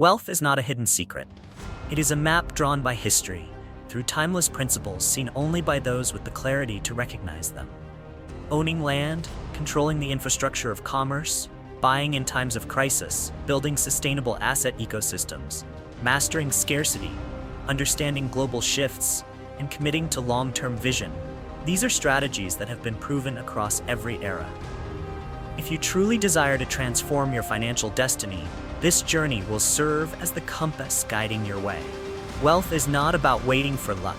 Wealth is not a hidden secret. It is a map drawn by history, through timeless principles seen only by those with the clarity to recognize them. Owning land, controlling the infrastructure of commerce, buying in times of crisis, building sustainable asset ecosystems, mastering scarcity, understanding global shifts, and committing to long-term vision. These are strategies that have been proven across every era. If you truly desire to transform your financial destiny, this journey will serve as the compass guiding your way. Wealth is not about waiting for luck.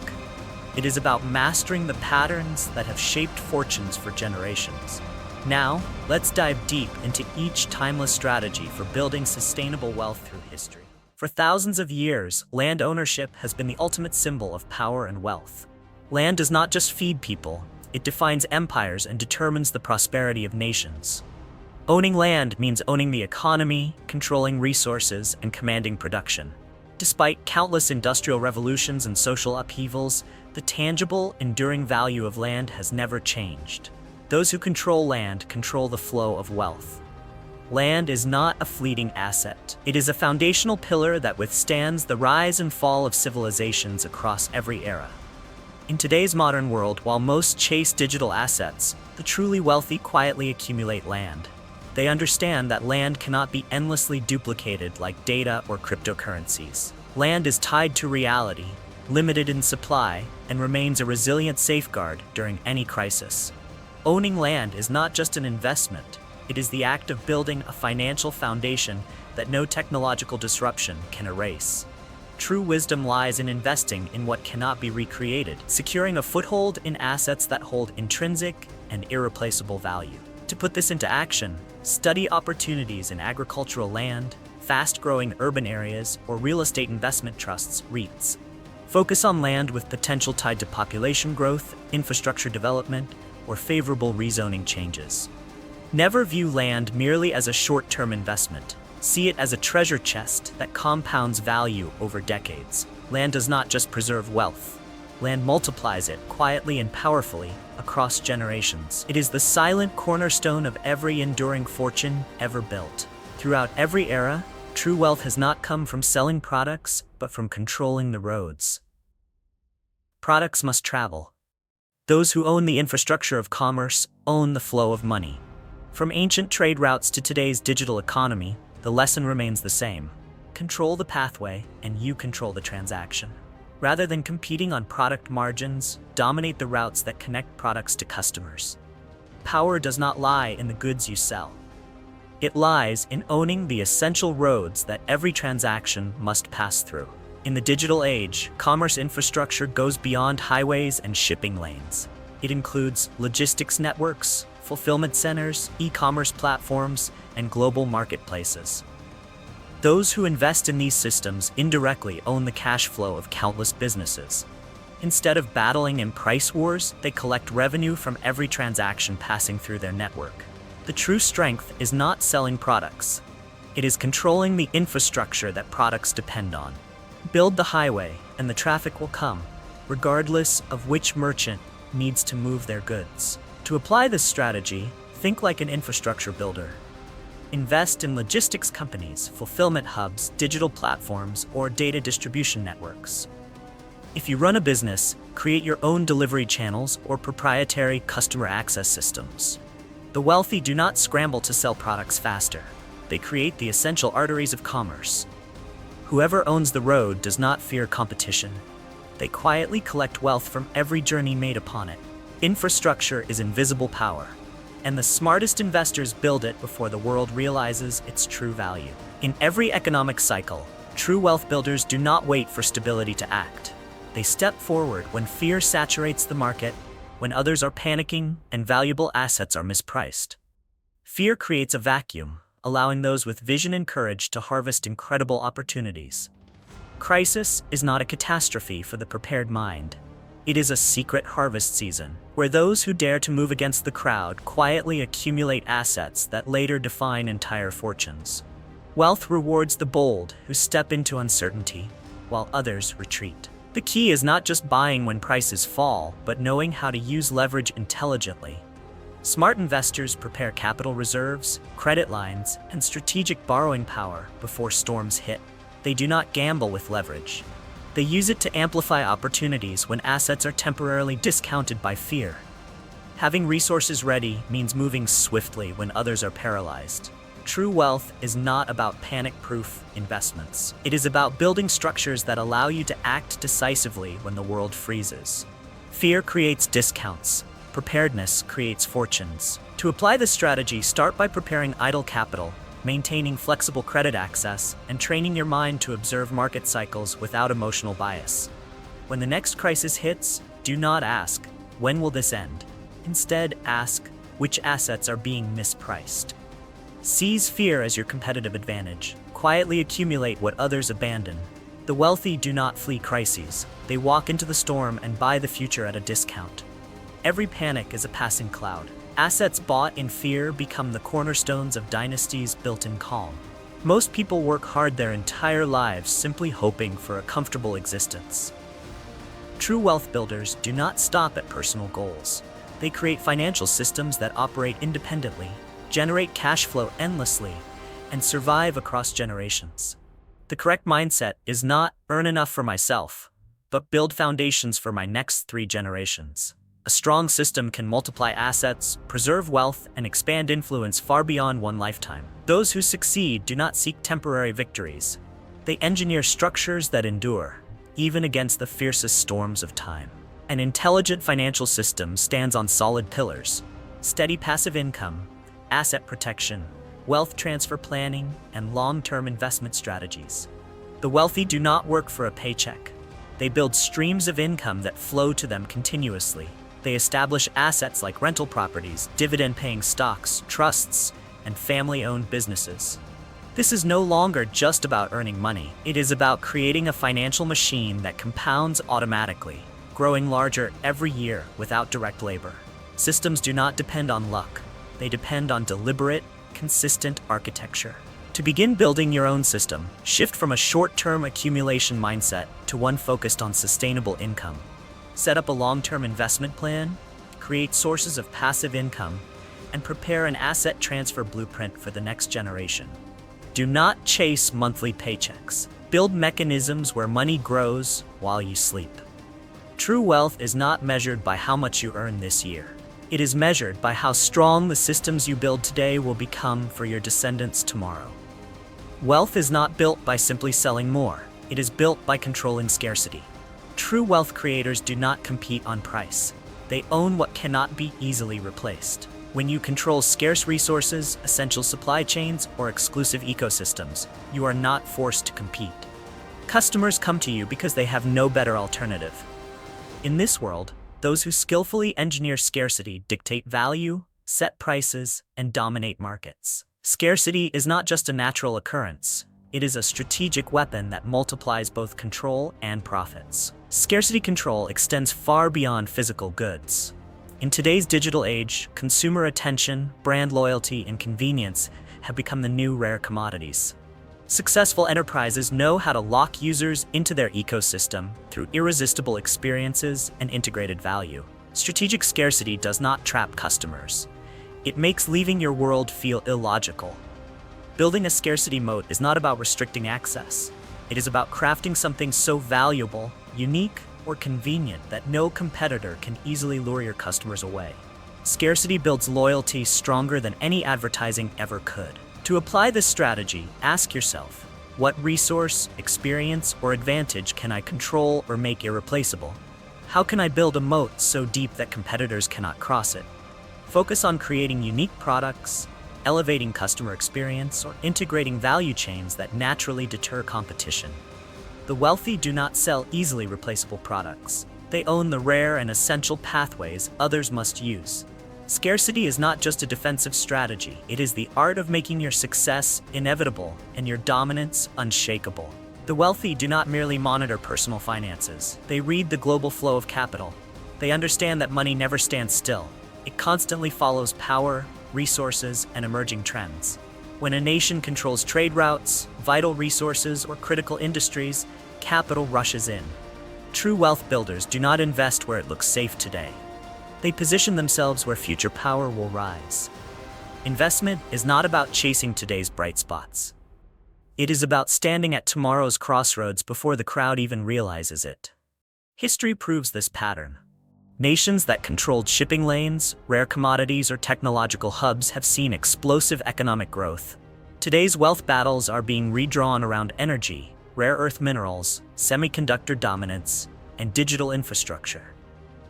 It is about mastering the patterns that have shaped fortunes for generations. Now, let's dive deep into each timeless strategy for building sustainable wealth through history. For thousands of years, land ownership has been the ultimate symbol of power and wealth. Land does not just feed people, it defines empires and determines the prosperity of nations. Owning land means owning the economy, controlling resources, and commanding production. Despite countless industrial revolutions and social upheavals, the tangible, enduring value of land has never changed. Those who control land control the flow of wealth. Land is not a fleeting asset. It is a foundational pillar that withstands the rise and fall of civilizations across every era. In today's modern world, while most chase digital assets, the truly wealthy quietly accumulate land. They understand that land cannot be endlessly duplicated like data or cryptocurrencies. Land is tied to reality, limited in supply, and remains a resilient safeguard during any crisis. Owning land is not just an investment, it is the act of building a financial foundation that no technological disruption can erase. True wisdom lies in investing in what cannot be recreated, securing a foothold in assets that hold intrinsic and irreplaceable value. To put this into action, study opportunities in agricultural land, fast-growing urban areas, or real estate investment trusts, REITs. Focus on land with potential tied to population growth, infrastructure development, or favorable rezoning changes. Never view land merely as a short-term investment. See it as a treasure chest that compounds value over decades. Land does not just preserve wealth. Land multiplies it quietly and powerfully across generations. It is the silent cornerstone of every enduring fortune ever built. Throughout every era, true wealth has not come from selling products, but from controlling the roads. Products must travel. Those who own the infrastructure of commerce own the flow of money. From ancient trade routes to today's digital economy, the lesson remains the same. Control the pathway, and you control the transaction. Rather than competing on product margins, dominate the routes that connect products to customers. Power does not lie in the goods you sell. It lies in owning the essential roads that every transaction must pass through. In the digital age, commerce infrastructure goes beyond highways and shipping lanes. It includes logistics networks, fulfillment centers, e-commerce platforms, and global marketplaces. Those who invest in these systems indirectly own the cash flow of countless businesses. Instead of battling in price wars, they collect revenue from every transaction passing through their network. The true strength is not selling products. It is controlling the infrastructure that products depend on. Build the highway, and the traffic will come, regardless of which merchant needs to move their goods. To apply this strategy, think like an infrastructure builder. Invest in logistics companies, fulfillment hubs, digital platforms, or data distribution networks. If you run a business, create your own delivery channels or proprietary customer access systems. The wealthy do not scramble to sell products faster. They create the essential arteries of commerce. Whoever owns the road does not fear competition. They quietly collect wealth from every journey made upon it. Infrastructure is invisible power, and the smartest investors build it before the world realizes its true value. In every economic cycle, true wealth builders do not wait for stability to act. They step forward when fear saturates the market, when others are panicking and valuable assets are mispriced. Fear creates a vacuum, allowing those with vision and courage to harvest incredible opportunities. Crisis is not a catastrophe for the prepared mind. It is a secret harvest season, where those who dare to move against the crowd quietly accumulate assets that later define entire fortunes. Wealth rewards the bold who step into uncertainty, while others retreat. The key is not just buying when prices fall, but knowing how to use leverage intelligently. Smart investors prepare capital reserves, credit lines, and strategic borrowing power before storms hit. They do not gamble with leverage. They use it to amplify opportunities when assets are temporarily discounted by fear. Having resources ready means moving swiftly when others are paralyzed. True wealth is not about panic-proof investments. It is about building structures that allow you to act decisively when the world freezes. Fear creates discounts. Preparedness creates fortunes. To apply this strategy, start by preparing idle capital, maintaining flexible credit access, and training your mind to observe market cycles without emotional bias. When the next crisis hits, do not ask, "When will this end?" Instead, ask, "Which assets are being mispriced?" Seize fear as your competitive advantage. Quietly accumulate what others abandon. The wealthy do not flee crises. They walk into the storm and buy the future at a discount. Every panic is a passing cloud. Assets bought in fear become the cornerstones of dynasties built in calm. Most people work hard their entire lives simply hoping for a comfortable existence. True wealth builders do not stop at personal goals. They create financial systems that operate independently, generate cash flow endlessly, and survive across generations. The correct mindset is not earn enough for myself, but build foundations for my next 3 generations. A strong system can multiply assets, preserve wealth, and expand influence far beyond one lifetime. Those who succeed do not seek temporary victories. They engineer structures that endure, even against the fiercest storms of time. An intelligent financial system stands on solid pillars: steady passive income, asset protection, wealth transfer planning, and long-term investment strategies. The wealthy do not work for a paycheck. They build streams of income that flow to them continuously. They establish assets like rental properties, dividend-paying stocks, trusts, and family-owned businesses. This is no longer just about earning money. It is about creating a financial machine that compounds automatically, growing larger every year without direct labor. Systems do not depend on luck. They depend on deliberate, consistent architecture. To begin building your own system, shift from a short-term accumulation mindset to one focused on sustainable income. Set up a long-term investment plan, create sources of passive income, and prepare an asset transfer blueprint for the next generation. Do not chase monthly paychecks. Build mechanisms where money grows while you sleep. True wealth is not measured by how much you earn this year. It is measured by how strong the systems you build today will become for your descendants tomorrow. Wealth is not built by simply selling more. It is built by controlling scarcity. True wealth creators do not compete on price. They own what cannot be easily replaced. When you control scarce resources, essential supply chains, or exclusive ecosystems, you are not forced to compete. Customers come to you because they have no better alternative. In this world, those who skillfully engineer scarcity dictate value, set prices, and dominate markets. Scarcity is not just a natural occurrence. It is a strategic weapon that multiplies both control and profits. Scarcity control extends far beyond physical goods. In today's digital age, consumer attention, brand loyalty, and convenience have become the new rare commodities. Successful enterprises know how to lock users into their ecosystem through irresistible experiences and integrated value. Strategic scarcity does not trap customers. It makes leaving your world feel illogical. Building a scarcity moat is not about restricting access. It is about crafting something so valuable, unique, or convenient that no competitor can easily lure your customers away. Scarcity builds loyalty stronger than any advertising ever could. To apply this strategy, ask yourself, what resource, experience, or advantage can I control or make irreplaceable? How can I build a moat so deep that competitors cannot cross it? Focus on creating unique products, elevating customer experience, or integrating value chains that naturally deter competition. The wealthy do not sell easily replaceable products. They own the rare and essential pathways others must use. Scarcity is not just a defensive strategy. It is the art of making your success inevitable and your dominance unshakable. The wealthy do not merely monitor personal finances. They read the global flow of capital. They understand that money never stands still. It constantly follows power, resources, and emerging trends. When a nation controls trade routes, vital resources, or critical industries, capital rushes in. True wealth builders do not invest where it looks safe today. They position themselves where future power will rise. Investment is not about chasing today's bright spots. It is about standing at tomorrow's crossroads before the crowd even realizes it. History proves this pattern. Nations that controlled shipping lanes, rare commodities, or technological hubs have seen explosive economic growth. Today's wealth battles are being redrawn around energy, rare earth minerals, semiconductor dominance, and digital infrastructure.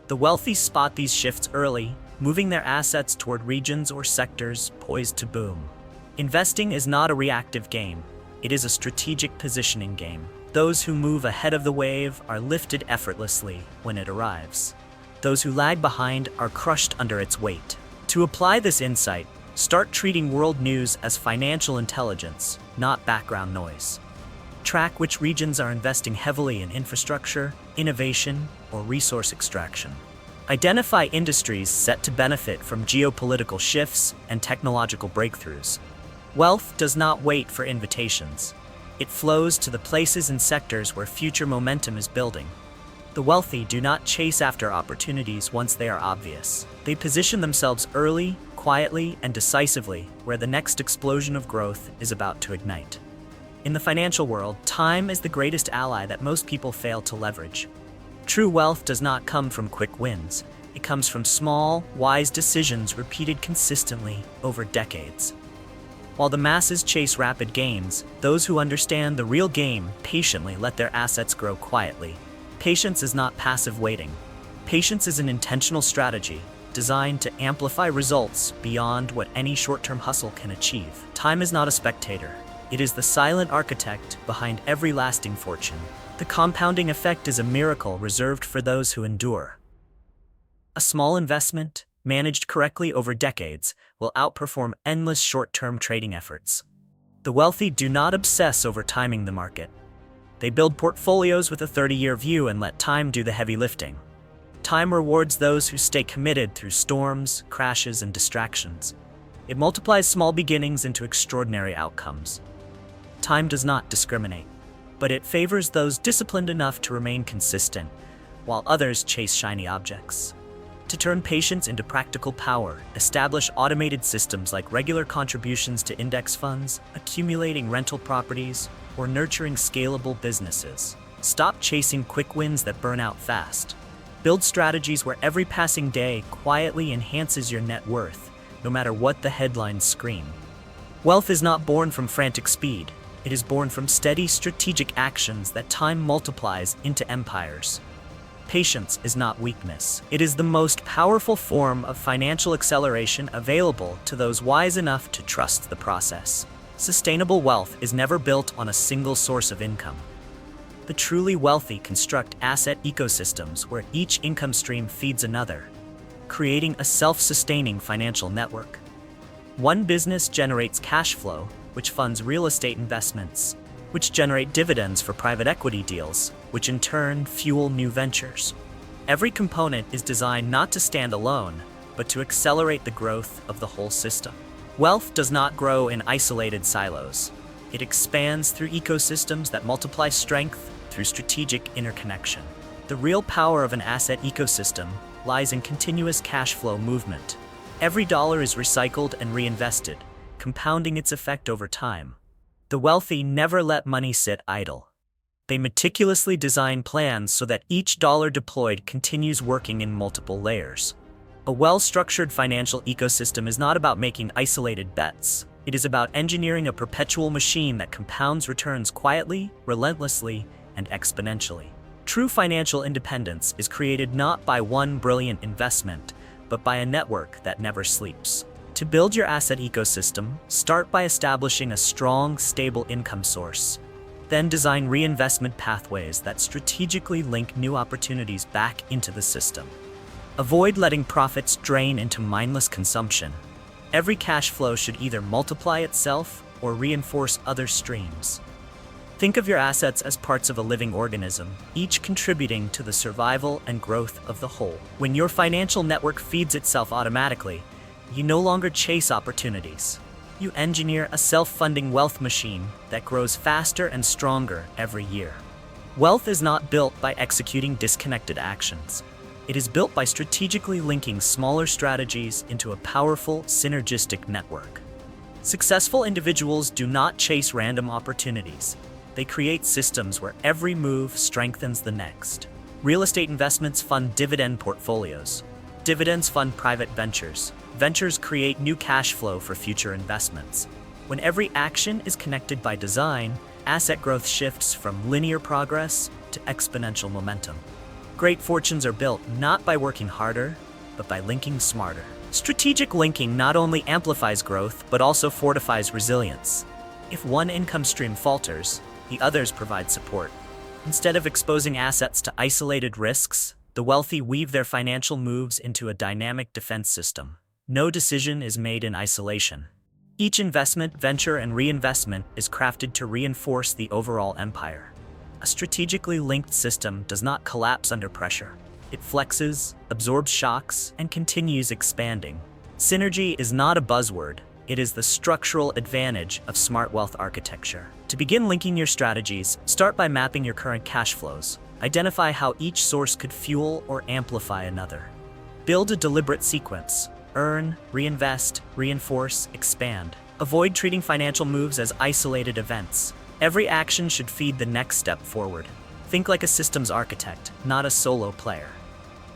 The wealthy spot these shifts early, moving their assets toward regions or sectors poised to boom. Investing is not a reactive game. It is a strategic positioning game. Those who move ahead of the wave are lifted effortlessly when it arrives. Those who lag behind are crushed under its weight. To apply this insight, start treating world news as financial intelligence, not background noise. Track which regions are investing heavily in infrastructure, innovation, or resource extraction. Identify industries set to benefit from geopolitical shifts and technological breakthroughs. Wealth does not wait for invitations. It flows to the places and sectors where future momentum is building. The wealthy do not chase after opportunities once they are obvious. They position themselves early, quietly, and decisively where the next explosion of growth is about to ignite. In the financial world, time is the greatest ally that most people fail to leverage. True wealth does not come from quick wins. It comes from small, wise decisions repeated consistently over decades. While the masses chase rapid gains, those who understand the real game patiently let their assets grow quietly. Patience is not passive waiting. Patience is an intentional strategy designed to amplify results beyond what any short-term hustle can achieve. Time is not a spectator. It is the silent architect behind every lasting fortune. The compounding effect is a miracle reserved for those who endure. A small investment, managed correctly over decades, will outperform endless short-term trading efforts. The wealthy do not obsess over timing the market. They build portfolios with a 30-year view and let time do the heavy lifting. Time rewards those who stay committed through storms, crashes, and distractions. It multiplies small beginnings into extraordinary outcomes. Time does not discriminate, but it favors those disciplined enough to remain consistent, while others chase shiny objects. To turn patience into practical power, establish automated systems like regular contributions to index funds, accumulating rental properties, or nurturing scalable businesses. Stop chasing quick wins that burn out fast. Build strategies where every passing day quietly enhances your net worth, no matter what the headlines scream. Wealth is not born from frantic speed. It is born from steady, strategic actions that time multiplies into empires. Patience is not weakness. It is the most powerful form of financial acceleration available to those wise enough to trust the process. Sustainable wealth is never built on a single source of income. The truly wealthy construct asset ecosystems where each income stream feeds another, creating a self-sustaining financial network. One business generates cash flow, which funds real estate investments, which generate dividends for private equity deals, which in turn fuel new ventures. Every component is designed not to stand alone, but to accelerate the growth of the whole system. Wealth does not grow in isolated silos. It expands through ecosystems that multiply strength through strategic interconnection. The real power of an asset ecosystem lies in continuous cash flow movement. Every dollar is recycled and reinvested, compounding its effect over time. The wealthy never let money sit idle. They meticulously design plans so that each dollar deployed continues working in multiple layers. A well-structured financial ecosystem is not about making isolated bets. It is about engineering a perpetual machine that compounds returns quietly, relentlessly, and exponentially. True financial independence is created not by one brilliant investment, but by a network that never sleeps. To build your asset ecosystem, start by establishing a strong, stable income source. Then design reinvestment pathways that strategically link new opportunities back into the system. Avoid letting profits drain into mindless consumption. Every cash flow should either multiply itself or reinforce other streams. Think of your assets as parts of a living organism, each contributing to the survival and growth of the whole. When your financial network feeds itself automatically, you no longer chase opportunities. You engineer a self-funding wealth machine that grows faster and stronger every year. Wealth is not built by executing disconnected actions. It is built by strategically linking smaller strategies into a powerful, synergistic network. Successful individuals do not chase random opportunities. They create systems where every move strengthens the next. Real estate investments fund dividend portfolios. Dividends fund private ventures. Ventures create new cash flow for future investments. When every action is connected by design, asset growth shifts from linear progress to exponential momentum. Great fortunes are built not by working harder, but by linking smarter. Strategic linking not only amplifies growth, but also fortifies resilience. If one income stream falters, the others provide support. Instead of exposing assets to isolated risks, the wealthy weave their financial moves into a dynamic defense system. No decision is made in isolation. Each investment, venture, and reinvestment is crafted to reinforce the overall empire. A strategically linked system does not collapse under pressure. It flexes, absorbs shocks, and continues expanding. Synergy is not a buzzword. It is the structural advantage of smart wealth architecture. To begin linking your strategies, start by mapping your current cash flows. Identify how each source could fuel or amplify another. Build a deliberate sequence. Earn, reinvest, reinforce, expand. Avoid treating financial moves as isolated events. Every action should feed the next step forward. Think like a systems architect, not a solo player.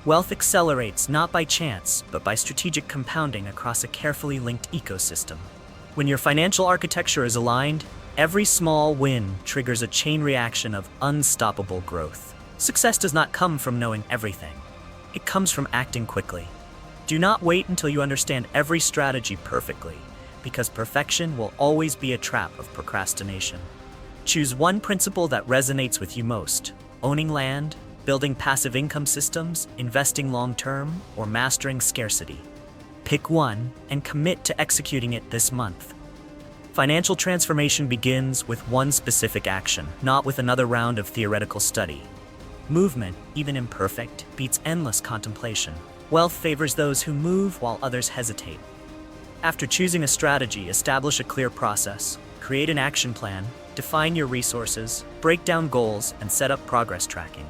Wealth accelerates not by chance, but by strategic compounding across a carefully linked ecosystem. When your financial architecture is aligned, every small win triggers a chain reaction of unstoppable growth. Success does not come from knowing everything. It comes from acting quickly. Do not wait until you understand every strategy perfectly, because perfection will always be a trap of procrastination. Choose one principle that resonates with you most: owning land, building passive income systems, investing long-term, or mastering scarcity. Pick one and commit to executing it this month. Financial transformation begins with one specific action, not with another round of theoretical study. Movement, even imperfect, beats endless contemplation. Wealth favors those who move while others hesitate. After choosing a strategy, establish a clear process. Create an action plan, define your resources, break down goals, and set up progress tracking.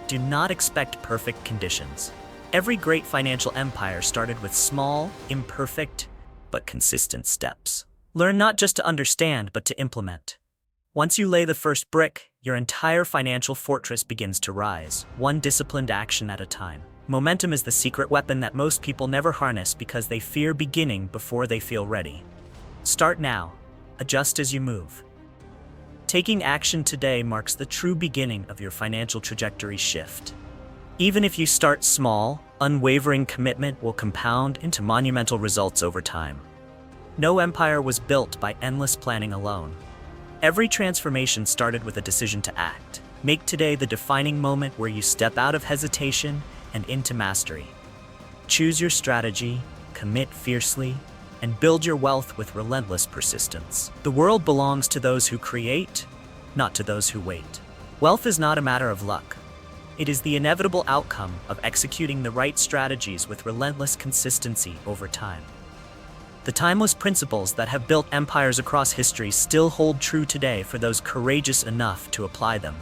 Do not expect perfect conditions. Every great financial empire started with small, imperfect, but consistent steps. Learn not just to understand, but to implement. Once you lay the first brick, your entire financial fortress begins to rise, one disciplined action at a time. Momentum is the secret weapon that most people never harness because they fear beginning before they feel ready. Start now. Adjust as you move. Taking action today marks the true beginning of your financial trajectory shift. Even if you start small, unwavering commitment will compound into monumental results over time. No empire was built by endless planning alone. Every transformation started with a decision to act. Make today the defining moment where you step out of hesitation and into mastery. Choose your strategy, commit fiercely, and build your wealth with relentless persistence. The world belongs to those who create, not to those who wait. Wealth is not a matter of luck. It is the inevitable outcome of executing the right strategies with relentless consistency over time. The timeless principles that have built empires across history still hold true today for those courageous enough to apply them.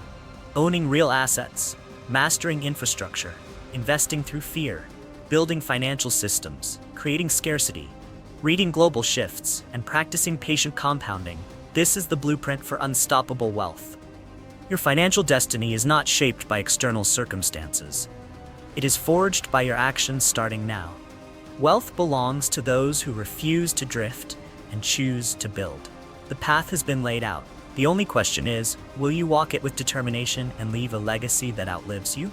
Owning real assets, mastering infrastructure, investing through fear, building financial systems, creating scarcity, reading global shifts, and practicing patient compounding. This is the blueprint for unstoppable wealth. Your financial destiny is not shaped by external circumstances. It is forged by your actions starting now. Wealth belongs to those who refuse to drift and choose to build. The path has been laid out. The only question is, will you walk it with determination and leave a legacy that outlives you?